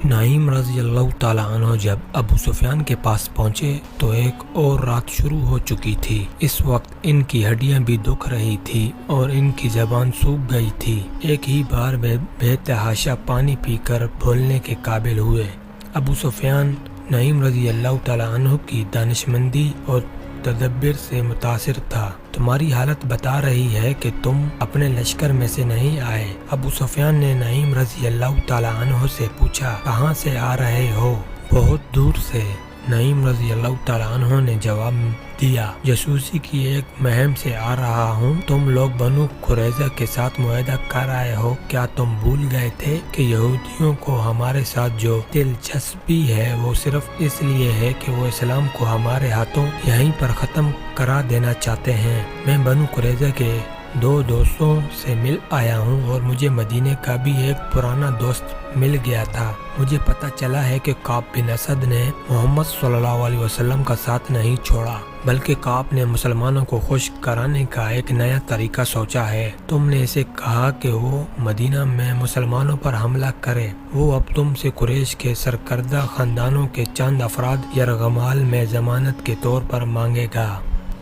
نعیم رضی اللہ تعالیٰ عنہ جب ابو سفیان کے پاس پہنچے تو ایک اور رات شروع ہو چکی تھی۔ اس وقت ان کی ہڈیاں بھی دکھ رہی تھی اور ان کی زبان سوکھ گئی تھی۔ ایک ہی بار بے تحاشا پانی پی کر بولنے کے قابل ہوئے۔ ابو سفیان نعیم رضی اللہ تعالیٰ عنہ کی دانشمندی اور تدبر سے متاثر تھا۔ تمہاری حالت بتا رہی ہے کہ تم اپنے لشکر میں سے نہیں آئے۔ ابو سفیان نے نعیم رضی اللہ تعالیٰ عنہ سے پوچھا، کہاں سے آ رہے ہو؟ بہت دور سے، نعیم رضی اللہ تعالیٰ عنہ نے جواب دیا۔ جاسوسی کی ایک مہم سے آ رہا ہوں۔ تم لوگ بنو قریظہ کے ساتھ معاہدہ کر آئے ہو۔ کیا تم بھول گئے تھے کہ یہودیوں کو ہمارے ساتھ جو دلچسپی ہے وہ صرف اس لیے ہے کہ وہ اسلام کو ہمارے ہاتھوں یہیں پر ختم کرا دینا چاہتے ہیں۔ میں بنو قریظہ کے 2 دوستوں سے مل آیا ہوں اور مجھے مدینے کا بھی ایک پرانا دوست مل گیا تھا۔ مجھے پتہ چلا ہے کہ کعب بن اسد نے محمد صلی اللہ علیہ وسلم کا ساتھ نہیں چھوڑا، بلکہ کعب نے مسلمانوں کو خوش کرانے کا ایک نیا طریقہ سوچا ہے۔ تم نے اسے کہا کہ وہ مدینہ میں مسلمانوں پر حملہ کرے۔ وہ اب تم سے قریش کے سرکردہ خاندانوں کے چند افراد یرغمال میں ضمانت کے طور پر مانگے گا،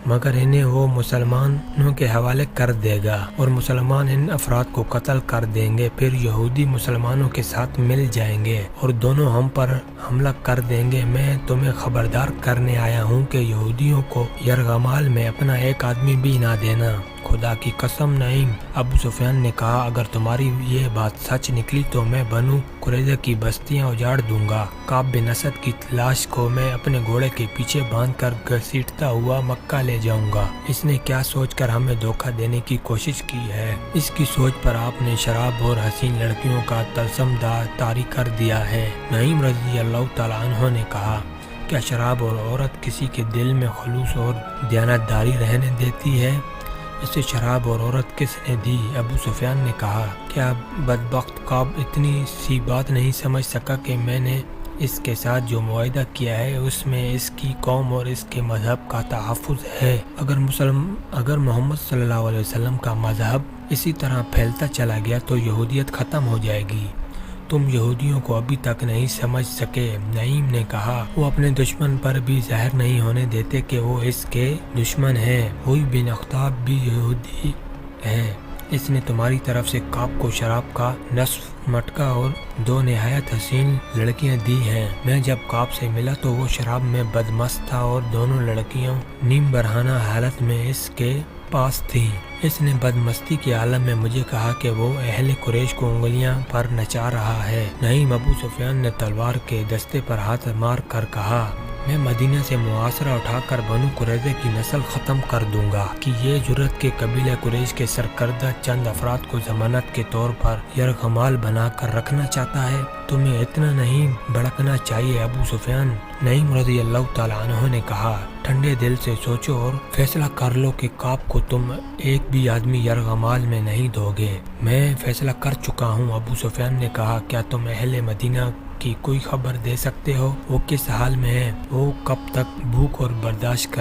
مگر انہیں وہ مسلمانوں کے حوالے کر دے گا اور مسلمان ان افراد کو قتل کر دیں گے۔ پھر یہودی مسلمانوں کے ساتھ مل جائیں گے اور دونوں ہم پر حملہ کر دیں گے۔ میں تمہیں خبردار کرنے آیا ہوں کہ یہودیوں کو یرغمال میں اپنا ایک آدمی بھی نہ دینا۔ خدا کی قسم نعیم، ابو سفیان نے کہا، اگر تمہاری یہ بات سچ نکلی تو میں بنو قریظہ کی بستیاں اجاڑ دوں گا۔ کعب بن اسد کی لاش کو میں اپنے گھوڑے کے پیچھے باندھ کر گھسیٹتا ہوا مکہ لے جاؤں گا۔ اس نے کیا سوچ کر ہمیں دھوکہ دینے کی کوشش کی ہے؟ اس کی سوچ پر آپ نے شراب اور حسین لڑکیوں کا طلسم طاری کر دیا ہے۔ نعیم رضی اللہ تعالیٰ عنہ نے کہا، کیا شراب اور عورت کسی کے دل میں خلوص اور دیانتداری رہنے دیتی ہے؟ اسے شراب اور عورت کس نے دی؟ ابو سفیان نے کہا، کیا بدبخت کعب اتنی سی بات نہیں سمجھ سکا کہ میں نے اس کے ساتھ جو معاہدہ کیا ہے اس میں اس کی قوم اور اس کے مذہب کا تحفظ ہے۔ اگر محمد صلی اللہ علیہ وسلم کا مذہب اسی طرح پھیلتا چلا گیا تو یہودیت ختم ہو جائے گی۔ تم یہودیوں کو ابھی تک نہیں سمجھ سکے۔ نعیم نے کہا، وہ اپنے دشمن پر بھی ظاہر نہیں ہونے دیتے کہ وہ اس کے دشمن ہیں۔ ہوئی بن اخطب بھی یہودی ہے۔ اس نے تمہاری طرف سے کعب کو شراب کا نصف مٹکا اور 2 نہایت حسین لڑکیاں دی ہیں۔ میں جب کعب سے ملا تو وہ شراب میں بدمست تھا اور دونوں لڑکیاں نیم برہنہ حالت میں اس کے پاس تھیں۔ اس نے بدمستی کے عالم میں مجھے کہا کہ وہ اہل قریش کو انگلیاں پر نچا رہا ہے۔ نعیم، ابو سفیان نے تلوار کے دستے پر ہاتھ مار کر کہا، میں مدینہ سے محاصرہ اٹھا کر بنو قریظہ کی نسل ختم کر دوں گا کہ یہ جرأت کے قبیلہ قریش کے سرکردہ چند افراد کو ضمانت کے طور پر یرغمال بنا کر رکھنا چاہتا ہے۔ تمہیں اتنا نہیں بھڑکنا چاہیے ابو سفیان۔ نعیم رضی اللہ تعالیٰ عنہ نے کہا، ٹھنڈے دل سے سوچو اور فیصلہ کر لو کہ کعب کو تم ایک بھی آدمی یرغمال میں نہیں دو گے۔ میں فیصلہ کر چکا ہوں۔ ابو سفیان نے کہا، کیا تم اہل مدینہ کی کوئی خبر دے سکتے ہو؟ وہ کس حال میں ہیں؟ وہ کب تک بھوک اور برداشت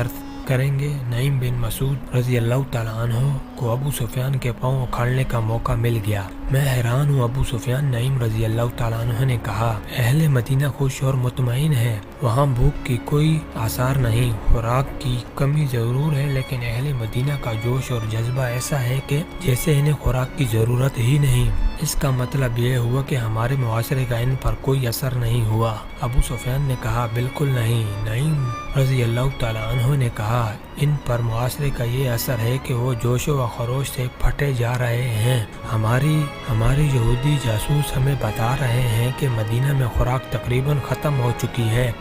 کریں گے؟ نعیم بن مسعود رضی اللہ تعالیٰ عنہ کو ابو سفیان کے پاؤں اکھاڑنے کا موقع مل گیا۔ میں حیران ہوں ابو سفیان، نعیم رضی اللہ تعالیٰ عنہ نے کہا، اہل مدینہ خوش اور مطمئن ہے۔ وہاں بھوک کی کوئی آثار نہیں، خوراک کی کمی ضرور ہے، لیکن اہل مدینہ کا جوش اور جذبہ ایسا ہے کہ جیسے انہیں خوراک کی ضرورت ہی نہیں۔ اس کا مطلب یہ ہوا کہ ہمارے معاشرے کا ان پر کوئی اثر نہیں ہوا۔ ابو سفیان نے کہا، بالکل نہیں۔ نعیم رضی اللہ تعالیٰ عنہ نے کہا، ان پر معاشرے کا یہ اثر ہے کہ وہ جوش و خروش سے پھٹے جا رہے ہیں۔ ہماری یہودی جاسوس ہمیں بتا رہے ہیں کہ مدینہ میں خوراک تقریباً ختم ہو چکی ہے۔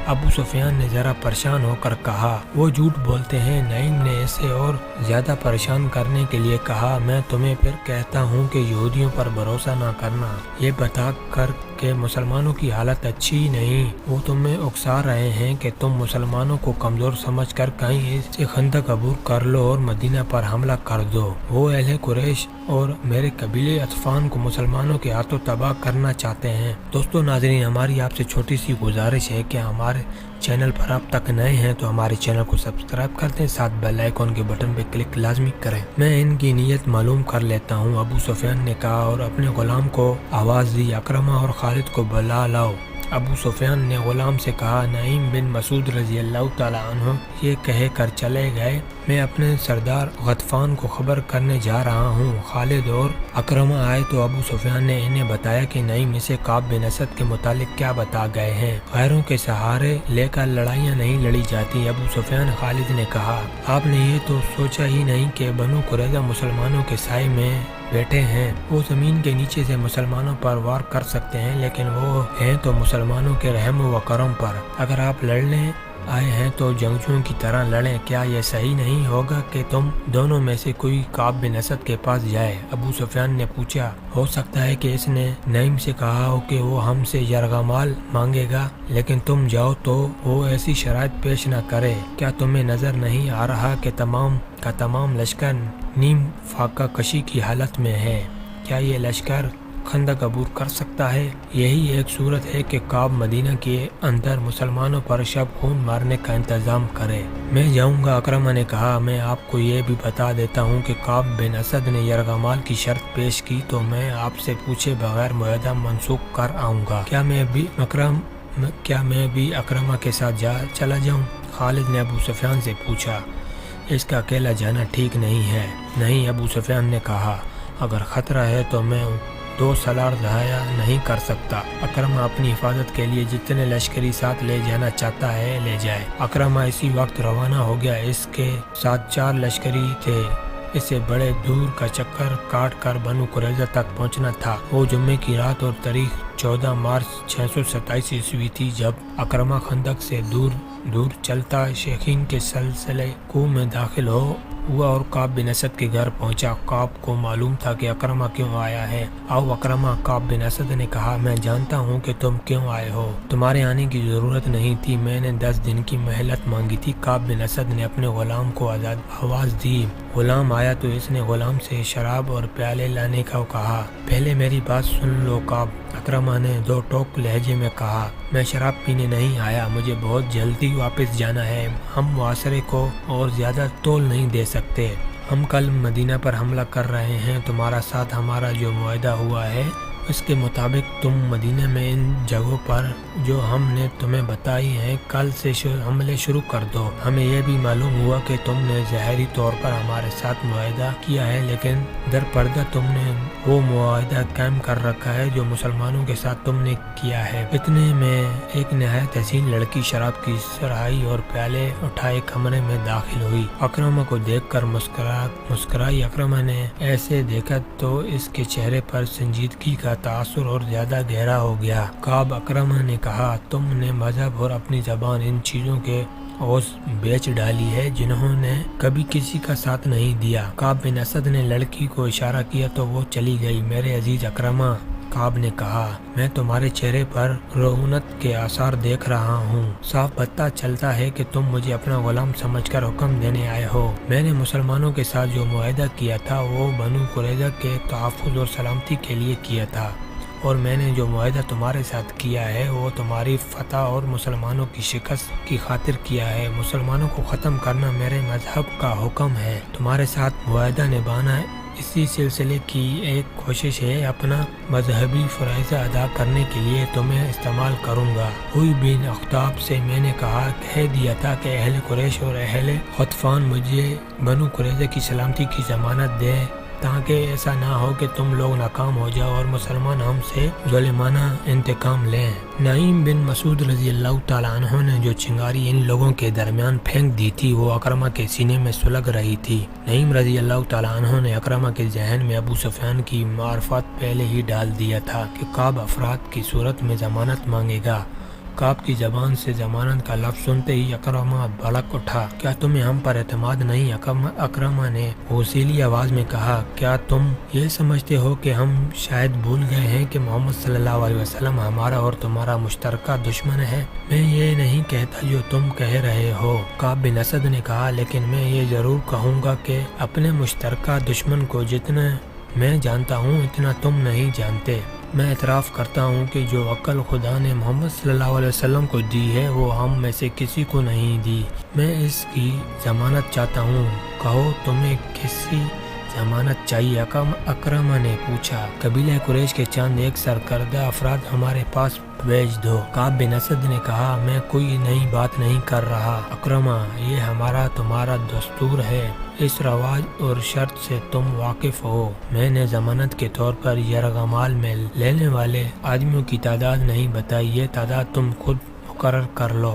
ابو سفیان نے ذرا پریشان ہو کر کہا، وہ جھوٹ بولتے ہیں۔ نعیم نے اسے اور زیادہ پریشان کرنے کے لیے کہا، میں تمہیں پھر کہتا ہوں کہ یہودیوں پر بھروسہ نہ کرنا، یہ بتا کر کہ مسلمانوں کی حالت اچھی نہیں۔ وہ تمہیں اکسا رہے ہیں کہ تم مسلمانوں کو کمزور سمجھ کر کہیں سے خندق عبور کر لو اور مدینہ پر حملہ کر دو۔ وہ اہل قریش اور میرے قبیلے اطفان کو مسلمانوں کے ہاتھوں تباہ کرنا چاہتے ہیں۔ دوستو ناظرین، ہماری آپ سے چھوٹی سی گزارش ہے کہ ہمارے چینل پر اب تک نئے ہیں تو ہمارے چینل کو سبسکرائب کر دیں، ساتھ بیل آئیکن کے بٹن پہ کلک لازمی کریں۔ میں ان کی نیت معلوم کر لیتا ہوں۔ ابو سفیان نے کہا اور اپنے غلام کو آواز دی، اکرمہ اور خالد خالد کو بلا لاؤ۔ ابو سفیان نے غلام سے کہا، نعیم بن مسعود رضی اللہ تعالیٰ عنہ یہ کہہ کر چلے گئے، میں اپنے سردار غطفان کو خبر کرنے جا رہا ہوں۔ خالد اور اکرمہ آئے تو ابو سفیان نے انہیں بتایا کہ نعیم اسے کعب بن اسد کے متعلق کیا بتا گئے ہیں۔ غیروں کے سہارے لے کر لڑائیاں نہیں لڑی جاتی۔ ابو سفیان خالد نے کہا، آپ نے یہ تو سوچا ہی نہیں کہ بنو قریظہ مسلمانوں کے سائے میں بیٹھے ہیں، وہ زمین کے نیچے سے مسلمانوں پر وار کر سکتے ہیں، لیکن وہ ہیں تو مسلمانوں کے رحم و کرم پر۔ اگر آپ لڑنے آئے ہیں تو جنگجوؤں کی طرح لڑیں۔ کیا یہ صحیح نہیں ہوگا کہ تم دونوں میں سے کوئی کعب بن اسد کے پاس جائے؟ ابو سفیان نے پوچھا، ہو سکتا ہے کہ اس نے نعیم سے کہا ہو کہ وہ ہم سے یرغمال مانگے گا، لیکن تم جاؤ تو وہ ایسی شرائط پیش نہ کرے۔ کیا تمہیں نظر نہیں آ رہا کہ تمام کا تمام لشکر نیم فاقہ کشی کی حالت میں ہے؟ کیا یہ لشکر خندق عبور کر سکتا ہے؟ یہی ایک صورت ہے کہ کعب مدینہ کے اندر مسلمانوں پر شب خون مارنے کا انتظام کرے۔ میں جاؤں گا۔ اکرمہ نے کہا، میں آپ کو یہ بھی بتا دیتا ہوں کہ کعب بن اسد نے یرغمال کی شرط پیش کی تو میں آپ سے پوچھے بغیر معاہدہ منسوخ کر آؤں گا۔ کیا میں بھی اکرمہ کے ساتھ چلا جاؤں؟ خالد نے ابو سفیان سے پوچھا، اس کا اکیلا جانا ٹھیک نہیں ہے۔ نہیں، ابو سفیان نے کہا، اگر خطرہ ہے تو میں 2 سالار ضائع نہیں کر سکتا۔ اکرمہ اپنی حفاظت کے لیے جتنے لشکری ساتھ لے جانا چاہتا ہے لے جائے۔ اکرمہ اسی وقت روانہ ہو گیا۔ اس کے ساتھ 4 لشکری تھے۔ اسے بڑے دور کا چکر کاٹ کر بنو قریظہ تک پہنچنا تھا۔ وہ جمعے کی رات اور تاریخ 14 مارچ 627 عیسوی تھی جب اکرمہ خندق سے دور چلتا شیخین کے سلسلے کوہ میں داخل ہوا اور کعب بن اسد کے گھر پہنچا۔ کعب کو معلوم تھا کہ اکرمہ کیوں آیا ہے۔ آؤ اکرمہ، کعب بن اسد نے کہا، میں جانتا ہوں کہ تم کیوں آئے ہو۔ تمہارے آنے کی ضرورت نہیں تھی، میں نے 10 دن کی مہلت مانگی تھی۔ کعب بن اسد نے اپنے غلام کو آواز دی۔ غلام آیا تو اس نے غلام سے شراب اور پیالے لانے کا کہا۔ پہلے میری بات سن لو کعب، اکرمہ نے 2 ٹوک لہجے میں کہا، میں شراب پینے نہیں آیا، مجھے بہت جلدی واپس جانا ہے۔ ہم معاشرے کو اور زیادہ طول نہیں دے سکتے۔ ہم کل مدینہ پر حملہ کر رہے ہیں۔ تمہارا ساتھ ہمارا جو معاہدہ ہوا ہے اس کے مطابق تم مدینہ میں ان جگہوں پر جو ہم نے تمہیں بتائی ہیں کل سے حملے شروع کر دو۔ ہمیں یہ بھی معلوم ہوا کہ تم نے ظاہری طور پر ہمارے ساتھ معاہدہ کیا ہے، لیکن در پردہ تم نے وہ معاہدہ قائم کر رکھا ہے جو مسلمانوں کے ساتھ تم نے کیا ہے۔ اتنے میں ایک نہایت حسین لڑکی شراب کی سرائی اور پیالے اٹھائے کمرے میں داخل ہوئی۔ اکرمہ کو دیکھ کر مسکرائی۔ اکرمہ نے ایسے دیکھا تو اس کے چہرے پر سنجیدگی کا تاثر اور زیادہ گہرا ہو گیا۔ کعب، اکرمہ نے کہا، تم نے مذہب اور اپنی زبان ان چیزوں کے عوض بیچ ڈالی ہے جنہوں نے کبھی کسی کا ساتھ نہیں دیا۔ کعب بن اسد نے لڑکی کو اشارہ کیا تو وہ چلی گئی۔ میرے عزیز اکرمہ، کعب نے کہا، میں تمہارے چہرے پر رعونت کے آثار دیکھ رہا ہوں۔ صاف پتہ چلتا ہے کہ تم مجھے اپنا غلام سمجھ کر حکم دینے آئے ہو۔ میں نے مسلمانوں کے ساتھ جو معاہدہ کیا تھا وہ بنو قریظہ کے تحفظ اور سلامتی کے لیے کیا تھا، اور میں نے جو معاہدہ تمہارے ساتھ کیا ہے وہ تمہاری فتح اور مسلمانوں کی شکست کی خاطر کیا ہے۔ مسلمانوں کو ختم کرنا میرے مذہب کا حکم ہے۔ تمہارے ساتھ معاہدہ نبھانا اسی سلسلے کی ایک کوشش ہے۔ اپنا مذہبی فرائض ادا کرنے کے لیے تمہیں استعمال کروں گا۔ ہوئی بن اخطاب سے میں نے کہہ دیا تھا کہ اہل قریش اور اہل غطفان مجھے بنو قریظہ کی سلامتی کی ضمانت دے تاکہ ایسا نہ ہو کہ تم لوگ ناکام ہو جاؤ اور مسلمان ہم سے ظالمانہ انتقام لیں۔ نعیم بن مسعود رضی اللہ تعالیٰ عنہ نے جو چنگاری ان لوگوں کے درمیان پھینک دی تھی وہ اکرمہ کے سینے میں سلگ رہی تھی۔ نعیم رضی اللہ تعالیٰ عنہ نے اکرمہ کے ذہن میں ابو سفیان کی معرفت پہلے ہی ڈال دیا تھا کہ کعب افراد کی صورت میں ضمانت مانگے گا۔ کعب کی زبان سے ضمانت کا لفظ سنتے ہی اکرمہ بھڑک اٹھا۔ کیا تمہیں ہم پر اعتماد نہیں؟ اکرمہ نے غصیلی آواز میں کہا، کیا تم یہ سمجھتے ہو کہ ہم شاید بھول گئے ہیں کہ محمد صلی اللہ علیہ وسلم ہمارا اور تمہارا مشترکہ دشمن ہے؟ میں یہ نہیں کہتا جو تم کہہ رہے ہو، کعب بن اسد نے کہا، لیکن میں یہ ضرور کہوں گا کہ اپنے مشترکہ دشمن کو جتنا میں جانتا ہوں اتنا تم نہیں جانتے۔ میں اعتراف کرتا ہوں کہ جو عقل خدا نے محمد صلی اللہ علیہ وسلم کو دی ہے وہ ہم میں سے کسی کو نہیں دی۔ میں اس کی ضمانت چاہتا ہوں۔ کہو تمہیں کسی ضمانت چاہیے؟ اکرمہ نے پوچھا۔ قبیلہ قریش کے چند ایک سرکردہ افراد ہمارے پاس بھیج دو۔ کعب بن اسد نے کہا، میں کوئی نئی بات نہیں کر رہا اکرمہ، یہ ہمارا تمہارا دستور ہے، اس رواج اور شرط سے تم واقف ہو۔ میں نے ضمانت کے طور پر یرغمال میں لینے والے آدمیوں کی تعداد نہیں بتائی، یہ تعداد تم خود مقرر کر لو۔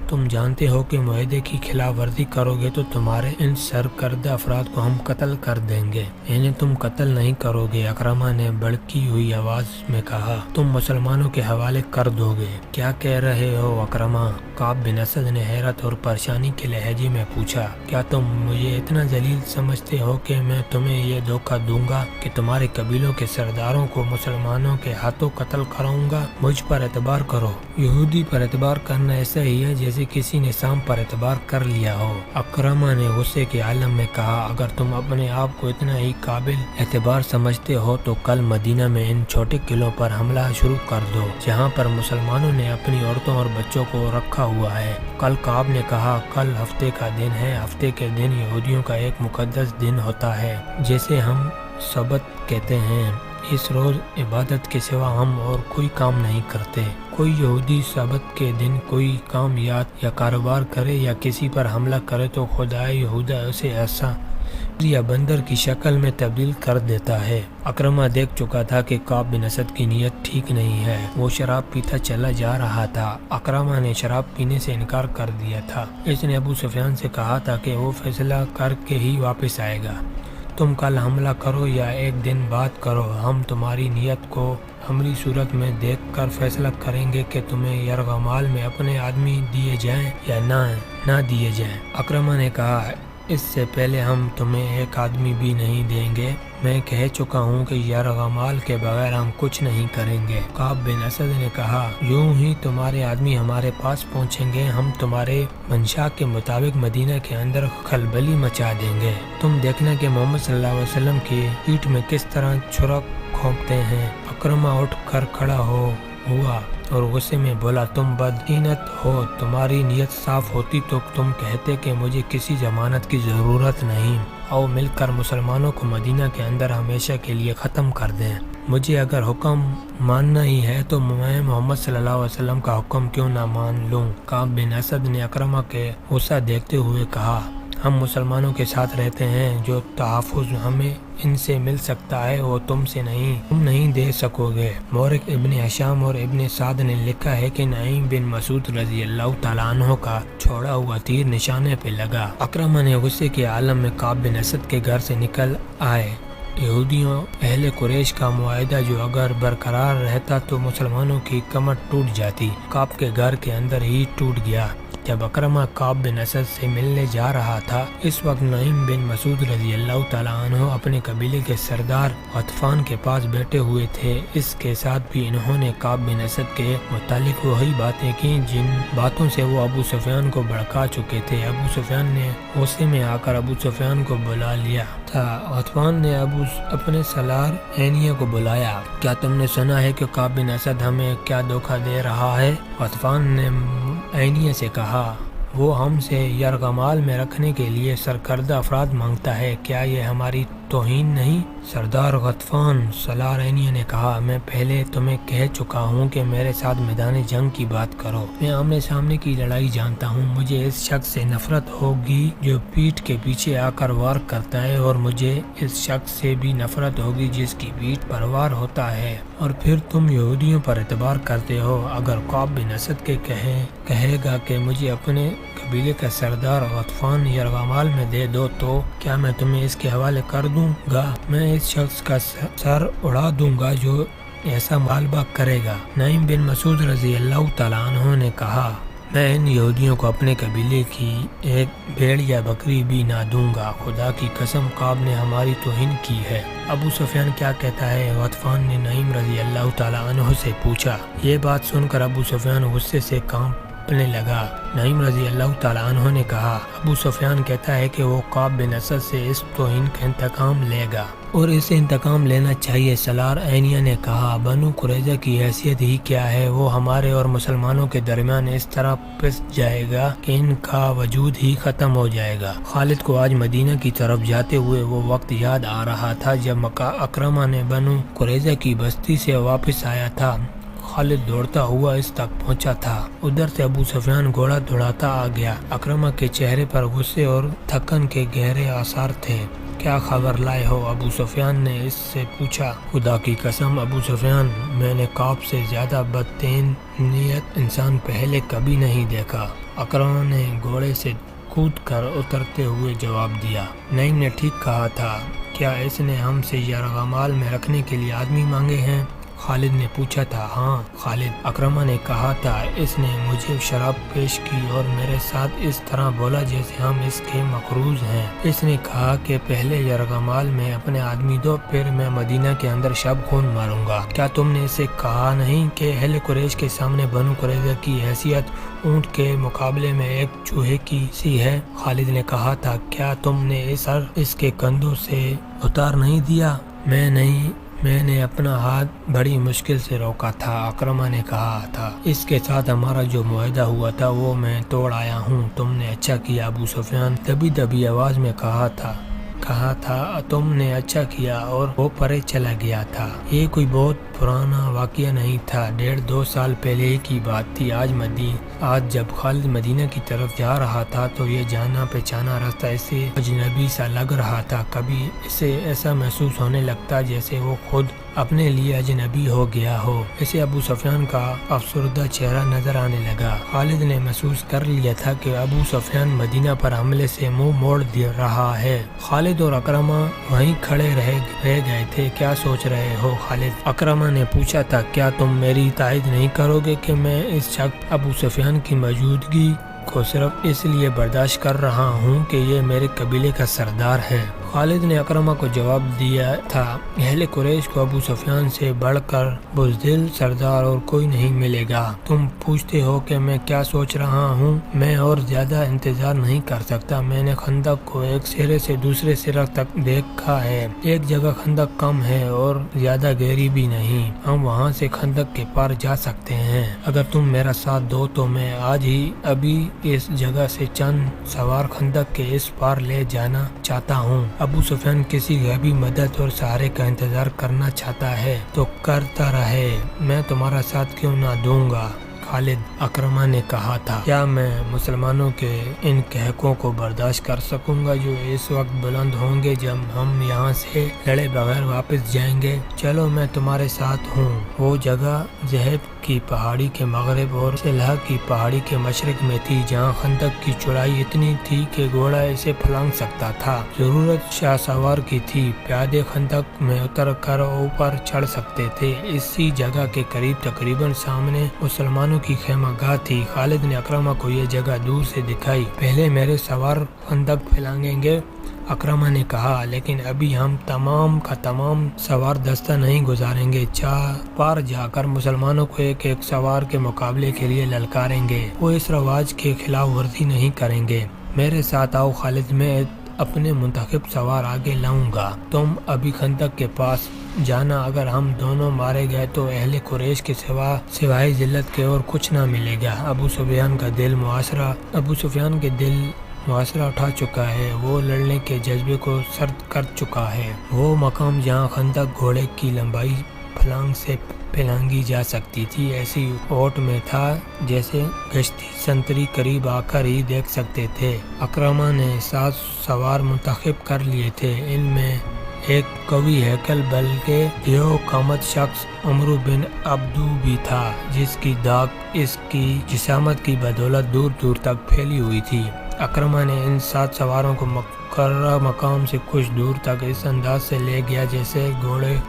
تم جانتے ہو کہ معاہدے کی خلاف ورزی کرو گے تو تمہارے ان سرکردہ افراد کو ہم قتل کر دیں گے۔ انہیں تم قتل نہیں کرو گے، اکرمہ نے بڑکی ہوئی آواز میں کہا، تم مسلمانوں کے حوالے کر دو گے۔ کیا کہہ رہے ہو اکرمہ؟ کعب بن اسد نے حیرت اور پریشانی کے لہجے میں پوچھا۔ کیا تم مجھے اتنا ذلیل سمجھتے ہو کہ میں تمہیں یہ دھوکہ دوں گا کہ تمہارے قبیلوں کے سرداروں کو مسلمانوں کے ہاتھوں قتل کراؤں گا؟ مجھ پر اعتبار کرو۔ یہودی پر اعتبار کرنا ایسا ہی ہے جیسے کسی نے سام پر اعتبار کر لیا ہو۔ اکرمہ نے غصے کے عالم میں کہا، اگر تم اپنے آپ کو اتنا ہی قابل اعتبار سمجھتے ہو تو کل مدینہ میں ان چھوٹے قلعوں پر حملہ شروع کر دو جہاں پر مسلمانوں نے اپنی عورتوں اور بچوں کو رکھا ہوا ہے۔ کل کعب نے کہا، کل ہفتے کا دن ہے، ہفتے کے دن یہودیوں کا ایک مقدس دن ہوتا ہے جسے ہم سبت کہتے ہیں۔ اس روز عبادت کے سوا ہم اور کوئی کام نہیں کرتے۔ کوئی یہودی سبت کے دن کوئی کام یا کاروبار کرے یا کسی پر حملہ کرے تو خدائے یہودا اسے ایسا یا بندر کی شکل میں تبدیل کر دیتا ہے۔ اکرمہ دیکھ چکا تھا کہ کعب بن اسد کی نیت ٹھیک نہیں ہے، وہ شراب پیتا چلا جا رہا تھا۔ اکرمہ نے شراب پینے سے انکار کر دیا تھا۔ اس نے ابو سفیان سے کہا تھا کہ وہ فیصلہ کر کے ہی واپس آئے گا۔ تم کل حملہ کرو یا ایک دن بعد کرو، ہم تمہاری نیت کو عملی صورت میں دیکھ کر فیصلہ کریں گے کہ تمہیں یرغمال میں اپنے آدمی دیے جائیں یا نہ دیے جائیں۔ اکرمہ نے کہا، اس سے پہلے ہم تمہیں ایک آدمی بھی نہیں دیں گے۔ میں کہہ چکا ہوں کہ یرغمال کے بغیر ہم کچھ نہیں کریں گے۔ کعب بن اسد نے کہا، یوں ہی تمہارے آدمی ہمارے پاس پہنچیں گے، ہم تمہارے منشا کے مطابق مدینہ کے اندر خلبلی مچا دیں گے۔ تم دیکھنا کہ محمد صلی اللہ علیہ وسلم کی پیٹھ میں کس طرح چھرا کھونکتے ہیں۔ اکرمہ اٹھ کر کھڑا ہوا اور غصے میں بولا، تم بدعینت ہو، تمہاری نیت صاف ہوتی تو تم کہتے کہ مجھے کسی ضمانت کی ضرورت نہیں، آؤ مل کر مسلمانوں کو مدینہ کے اندر ہمیشہ کے لیے ختم کر دیں۔ مجھے اگر حکم ماننا ہی ہے تو میں محمد صلی اللہ علیہ وسلم کا حکم کیوں نہ مان لوں؟ کعب بن اسد نے اکرمہ کے غصہ دیکھتے ہوئے کہا، ہم مسلمانوں کے ساتھ رہتے ہیں، جو تحفظ ہمیں ان سے مل سکتا ہے وہ تم نہیں دے سکو گے۔ مورخ ابن ہشام اور ابن سعد نے لکھا ہے کہ نعیم بن مسعود رضی اللہ تعالیٰ عنہ کا چھوڑا ہوا تیر نشانے پہ لگا۔ اکرمہ نے غصے کے عالم میں کعب بن اسد کے گھر سے نکل آئے۔ یہودیوں اہل قریش کا معاہدہ جو اگر برقرار رہتا تو مسلمانوں کی کمر ٹوٹ جاتی، کعب کے گھر کے اندر ہی ٹوٹ گیا۔ جب اکرمہ کعب بن اسد سے ملنے جا رہا تھا، اس وقت نعیم بن مسعود رضی اللہ تعالیٰ عنہ اپنے قبیلے کے سردار غطفان کے پاس بیٹھے ہوئے تھے۔ اس کے ساتھ بھی انہوں نے کعب بن اسد کے متعلق وہی باتیں کی جن باتوں سے وہ ابو سفیان کو بھڑکا چکے تھے۔ ابو سفیان نے غصے میں آ کر ابو سفیان کو بلا لیا تھا۔ غطفان نے اپنے سالار عینیہ کو بلایا، کیا تم نے سنا ہے کہ کعب بن اسد ہمیں کیا دھوکہ دے رہا ہے؟ غطفان نے عینیہ سے کہا، وہ ہم سے یرغمال میں رکھنے کے لیے سرکردہ افراد مانگتا ہے، کیا یہ ہماری توہین نہیں؟ سردار غطفان سالار عینیہ نے کہا، میں پہلے تمہیں کہہ چکا ہوں کہ میرے ساتھ میدان جنگ کی بات کرو، میں آمنے سامنے کی لڑائی جانتا ہوں۔ مجھے اس شخص سے نفرت ہوگی جو پیٹھ کے پیچھے آ کر وار کرتا ہے، اور مجھے اس شخص سے بھی نفرت ہوگی جس کی پیٹھ پر وار ہوتا ہے۔ اور پھر تم یہودیوں پر اعتبار کرتے ہو۔ اگر کعب بن اسد کے کہے گا کہ مجھے اپنے قبیلے کا سردار غطفان یرغمال میں دے دو تو کیا میں تمہیں اس کے حوالے کر دوں گا؟ میں اس شخص کا سر اڑا دوں گا جو ایسا مطالبہ کرے گا۔ نعیم بن مسعود رضی اللہ تعالیٰ عنہ نے کہا، میں ان یہودیوں کو اپنے قبیلے کی ایک بھیڑ یا بکری بھی نہ دوں گا، خدا کی قسم کعب نے ہماری توہین کی ہے۔ ابو سفیان کیا کہتا ہے؟ غطفان نے نعیم رضی اللہ تعالیٰ عنہ سے پوچھا۔ یہ بات سن کر ابو سفیان غصے سے کانپنے لگا۔ نعیم رضی اللہ تعالیٰ عنہ نے کہا، ابو سفیان کہتا ہے کہ وہ کعب بن اسد سے اس توہین کا انتقام لے گا۔ اور اسے انتقام لینا چاہیے۔ سالار عینیہ نے کہا، بنو قریظہ کی حیثیت ہی کیا ہے؟ وہ ہمارے اور مسلمانوں کے درمیان اس طرح پس جائے گا کہ ان کا وجود ہی ختم ہو جائے گا۔ خالد کو آج مدینہ کی طرف جاتے ہوئے وہ وقت یاد آ رہا تھا جب اکرمہ نے بنو قریظہ کی بستی سے واپس آیا تھا۔ خالد دوڑتا ہوا اس تک پہنچا تھا۔ ادھر سے ابو سفیان گھوڑا دوڑاتا آ گیا۔ اکرمہ کے چہرے پر غصے اور تھکن کے گہرے آثار تھے۔ کیا خبر لائے ہو؟ ابو سفیان نے اس سے پوچھا۔ خدا کی قسم ابو سفیان، میں نے کعب سے زیادہ بدتین نیت انسان پہلے کبھی نہیں دیکھا۔ اکرمہ نے گھوڑے سے کود کر اترتے ہوئے جواب دیا۔ نعیم نے ٹھیک کہا تھا، کیا اس نے ہم سے یرغمال میں رکھنے کے لیے آدمی مانگے ہیں؟ خالد نے پوچھا تھا۔ ہاں خالد، اکرمہ نے کہا تھا، اس نے مجھے شراب پیش کی اور میرے ساتھ اس طرح بولا جیسے ہم اس کے مقروض ہیں۔ اس نے کہا کہ پہلے یرغمال میں اپنے آدمی دو، پھر میں مدینہ کے اندر شب خون ماروں گا۔ کیا تم نے اسے کہا نہیں کہ اہل قریش کے سامنے بنو قریظہ کی حیثیت اونٹ کے مقابلے میں ایک چوہے کی سی ہے؟ خالد نے کہا تھا، کیا تم نے اس کے کندھوں سے اتار نہیں دیا؟ میں نے اپنا ہاتھ بڑی مشکل سے روکا تھا۔ اکرمہ نے کہا تھا، اس کے ساتھ ہمارا جو معاہدہ ہوا تھا وہ میں توڑ آیا ہوں۔ تم نے اچھا کیا، ابو سفیان دبی آواز میں کہا تھا تم نے اچھا کیا، اور وہ پرے چلا گیا تھا۔ یہ کوئی بہت پرانا واقعہ نہیں تھا، 1.5-2 سال پہلے کی بات تھی۔ آج جب خالد مدینہ کی طرف جا رہا تھا تو یہ جانا پہچانا راستہ اسے اجنبی سا لگ رہا تھا۔ کبھی اسے ایسا محسوس ہونے لگتا جیسے وہ خود اپنے لیے اجنبی ہو گیا ہو۔ اسے ابو سفیان کا افسردہ چہرہ نظر آنے لگا۔ خالد نے محسوس کر لیا تھا کہ ابو سفیان مدینہ پر حملے سے منہ موڑ رہا ہے۔ خالد اور اکرمہ وہیں کھڑے رہ گئے تھے۔ کیا سوچ رہے ہو خالد؟ اکرمہ نے پوچھا تھا، کیا تم میری تائید نہیں کرو گے کہ میں اس شخص ابو سفیان کی موجودگی کو صرف اس لیے برداشت کر رہا ہوں کہ یہ میرے قبیلے کا سردار ہے؟ خالد نے اکرمہ کو جواب دیا تھا، اہل قریش کو ابو سفیان سے بڑھ کر بزدل سردار اور کوئی نہیں ملے گا۔ تم پوچھتے ہو کہ میں کیا سوچ رہا ہوں؟ میں اور زیادہ انتظار نہیں کر سکتا۔ میں نے خندق کو ایک سرے سے دوسرے سرے تک دیکھا ہے۔ ایک جگہ خندق کم ہے اور زیادہ گہری بھی نہیں، ہم وہاں سے خندق کے پار جا سکتے ہیں۔ اگر تم میرا ساتھ دو تو میں آج ہی ابھی اس جگہ سے چند سوار خندق کے اس پار لے جانا چاہتا ہوں۔ ابو سفیان کسی غیبی مدد اور سہارے کا انتظار کرنا چاہتا ہے تو کرتا رہے، میں تمہارا ساتھ کیوں نہ دوں گا؟ خالد، اکرمہ نے کہا تھا، کیا میں مسلمانوں کے ان کہکوں کو برداشت کر سکوں گا جو اس وقت بلند ہوں گے جب ہم یہاں سے لڑے بغیر واپس جائیں گے؟ چلو میں تمہارے ساتھ ہوں۔ وہ جگہ ذہب کی پہاڑی کے مغرب اور سلح کی پہاڑی کے مشرق میں تھی، جہاں خندق کی چوڑائی اتنی تھی کہ گھوڑا اسے پھلانگ سکتا تھا۔ ضرورت شاہ سوار کی تھی، پیادے خندق میں اتر کر اوپر چڑھ سکتے تھے۔ اسی جگہ کے قریب تقریباً سامنے مسلمانوں کی خیمہ گاہ تھی۔ خالد نے اکرمہ کو یہ جگہ دور سے دکھائی۔ پہلے میرے سوار خندق پھیلانگیں گے، اکرمہ نے کہا، لیکن ابھی ہم تمام کا تمام سوار دستہ نہیں گزاریں گے۔ پار جا کر مسلمانوں کو ایک ایک سوار کے مقابلے کے لیے للکاریں گے۔ وہ اس رواج کی خلاف ورزی نہیں کریں گے۔ میرے ساتھ آؤ خالد، میں اپنے منتخب سوار آگے لاؤں گا۔ تم ابھی خندق کے پاس جانا، اگر ہم دونوں مارے گئے تو اہل قریش کے سوائے ذلت کے اور کچھ نہ ملے گا۔ ابو سفیان کے دل محاصرہ اٹھا چکا ہے، وہ لڑنے کے جذبے کو سرد کر چکا ہے۔ وہ مقام جہاں خندق گھوڑے کی لمبائی پھلانگ سے پھلانگی جا سکتی تھی، ایسی اوٹ میں تھا جیسے گشتی سنتری قریب آ کر ہی دیکھ سکتے تھے۔ اکرمہ نے 7 سوار منتخب کر لیے تھے۔ ان میں ایک قوی ہیکل بلکہ دیو قامت شخص عمرو بن عبدو بھی تھا، جس کی داغ اس کی جسامت کی بدولت دور دور تک پھیلی ہوئی تھی۔ اکرمہ نے ان 7 سواروں کو مقررہ مقام سے کچھ دور تک اس انداز سے لے گیا جیسے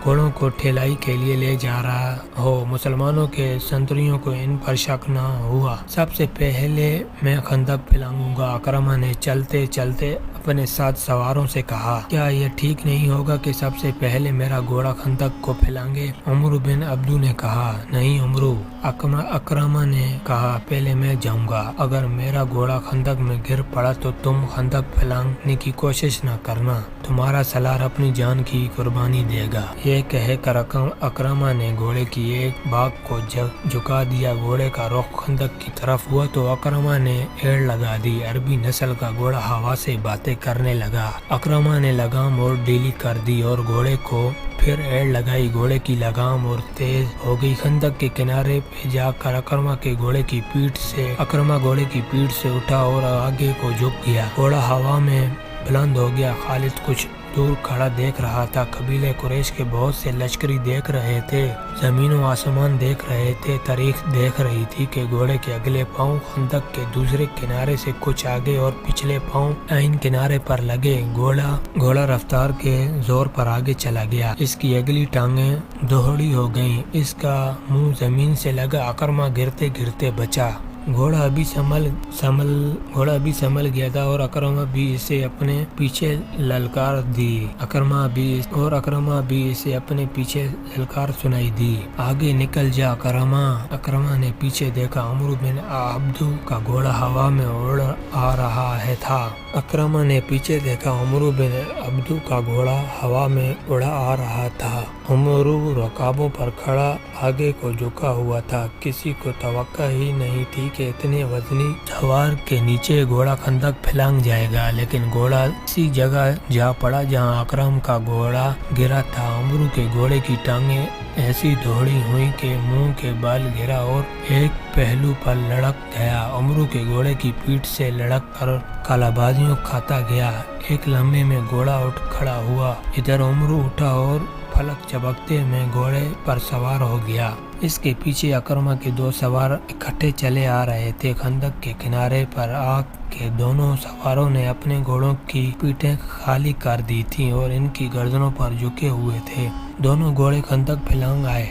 گھوڑوں کو ٹھیلائی کے لیے لے جا رہا ہو۔ مسلمانوں کے سنتریوں کو ان پر شک نہ ہوا۔ سب سے پہلے میں خندق پھیلانگوں گا، اکرمہ نے چلتے چلتے اپنے 7 سواروں سے کہا۔ کیا یہ ٹھیک نہیں ہوگا کہ سب سے پہلے میرا گھوڑا خندق کو پھیلانگے؟ عمرو بن عبدو نے کہا، نہیں عمرو، اکرمہ نے کہا، پہلے میں جاؤں گا۔ اگر میرا گھوڑا خندق میں گر پڑا تو تم خندق پھیلانگنے کی کی کوشش نہ کرنا، تمہارا سالار اپنی جان کی قربانی دے گا۔ یہ کہہ کر اکرمہ نے گھوڑے کی ایک بھاگ کو جھکا دیا۔ گھوڑے کا رخ خندق کی طرف ہوا تو اکرمہ نے ایڑ لگا دی۔ عربی نسل کا گھوڑا ہوا سے باتیں کرنے لگا۔ اکرمہ نے لگام اور ڈھیلی کر دی اور گھوڑے کو پھر ایڑ لگائی۔ گھوڑے کی لگام اور تیز ہو گئی۔ خندق کے کنارے پہ جا کر اکرمہ گھوڑے کی پیٹھ سے اٹھا اور آگے کو جھک گیا۔ گھوڑا ہوا میں بلند ہو گیا۔ خالد کچھ دور کھڑا دیکھ رہا تھا۔ قبیلہ قریش کے بہت سے لشکری دیکھ رہے تھے، زمین و آسمان دیکھ رہے تھے۔ تاریخ دیکھ رہی تھی کہ گھوڑے کے اگلے پاؤں خندق کے دوسرے کنارے سے کچھ آگے اور پچھلے پاؤں عین کنارے پر لگے۔ گھوڑا رفتار کے زور پر آگے چلا گیا۔ اس کی اگلی ٹانگیں دوہری ہو گئیں۔ اس کا منہ زمین سے لگا۔ اکرمہ گرتے گرتے بچا۔ گھوڑا ابھی سنبھل گیا تھا اور اکرمہ بھی اسے اپنے پیچھے للکار دی۔ اکرمہ بھی اسے اپنے پیچھے للکار سنائی دی۔ آگے نکل جا اکرمہ۔ اکرمہ نے پیچھے دیکھا۔ عمرو بن عبد کا گھوڑا ہوا میں اڑ آ رہا تھا۔ اکرمہ نے پیچھے دیکھا۔ عمرو بن عبد کا گھوڑا ہوا میں اڑا آ رہا تھا۔ عمرو رکابوں پر کھڑا آگے کو جھکا ہوا تھا۔ کسی کو توقع ہی نہیں تھی کہ اتنے وزنی سوار کے نیچے گھوڑا خندق پھلانگ جائے گا، لیکن گھوڑا اسی جگہ جا پڑا جہاں اکرم کا گھوڑا گرا تھا۔ عمرو کے گھوڑے کی ٹانگیں ایسی دوہری ہوئی کہ منہ کے بال گرا اور ایک پہلو پر لڑک گیا۔ عمرو کے گھوڑے کی پیٹھ سے لڑک کر کالابازیوں کھاتا گیا۔ ایک لمحے میں گھوڑا اٹھ کھڑا ہوا۔ ادھر عمرو اٹھا اور فلک چبکتے میں گھوڑے پر سوار ہو گیا۔ اس کے پیچھے اکرمہ کے دو سوار اکٹھے چلے آ رہے تھے۔ خندق کے کنارے پر آ کے دونوں سواروں نے اپنے گھوڑوں کی پیٹھیں خالی کر دی تھیں اور ان کی گردنوں پر جھکے ہوئے تھے۔ دونوں گھوڑے خندق پھلانگ آئے۔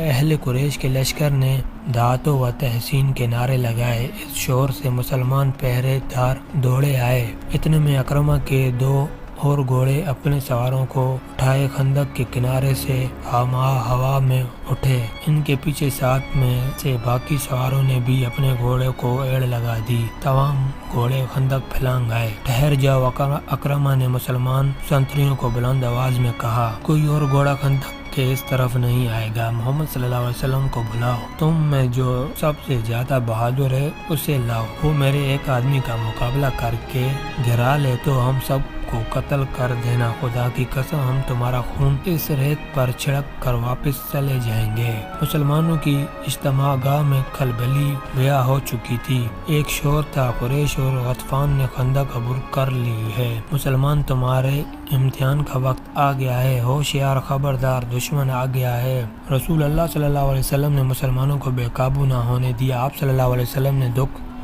اہل قریش کے لشکر نے دعوت و تحسین کے نعرے لگائے۔ اس شور سے مسلمان پہرے دار دوڑے آئے۔ اتنے میں اکرمہ کے دو اور گھوڑے اپنے سواروں کو اٹھائے خندق کے کنارے سے ہوا میں اٹھے۔ ان کے پیچھے ساتھ میں سے باقی سواروں نے بھی اپنے گھوڑے کو ایڑ لگا دی۔ تمام گھوڑے خندق پھلانگ آئے۔ ٹھہر جاؤ، اکرمہ نے مسلمان سنتریوں کو بلند آواز میں کہا۔ کوئی اور گھوڑا خندق کہ اس طرف نہیں آئے گا۔ محمد صلی اللہ علیہ وسلم کو بلاؤ۔ تم میں جو سب سے زیادہ بہادر ہے اسے لاؤ۔ وہ میرے ایک آدمی کا مقابلہ کر کے گرا لے تو ہم سب کو قتل کر دینا۔ خدا کی قسم ہم تمہارا خون اس ریت پر چھڑک کر واپس چلے جائیں گے۔ مسلمانوں کی اجتماع گاہ میں کھلبلی بیاں ہو چکی تھی۔ ایک شور تھا، قریش اور غطفان نے خندق عبور کر لی ہے۔ مسلمان، تمہارے امتحان کا وقت آ گیا ہے۔ ہوشیار، خبردار، دشمن آ گیا ہے۔ رسول اللہ صلی اللہ علیہ وسلم نے مسلمانوں کو بے قابو نہ ہونے دیا۔ آپ صلی اللہ علیہ وسلم نے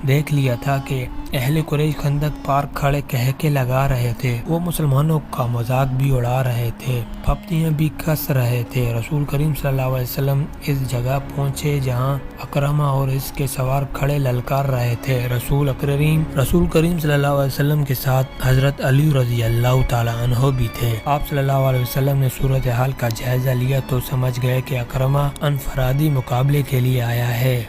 دیکھ لیا تھا کہ اہل قریش خندق پار کھڑے کہکے لگا رہے تھے۔ وہ مسلمانوں کا مذاق بھی اڑا رہے تھے، پھپتیاں بھی کس رہے تھے۔ رسول کریم صلی اللہ علیہ وسلم اس جگہ پہنچے جہاں اکرمہ اور اس کے سوار کھڑے للکار رہے تھے۔ رسول کریم صلی اللہ علیہ وسلم کے ساتھ حضرت علی رضی اللہ تعالی عنہ بھی تھے۔ آپ صلی اللہ علیہ وسلم نے صورتحال کا جائزہ لیا تو سمجھ گئے کہ اکرمہ انفرادی مقابلے کے لیے آیا ہے۔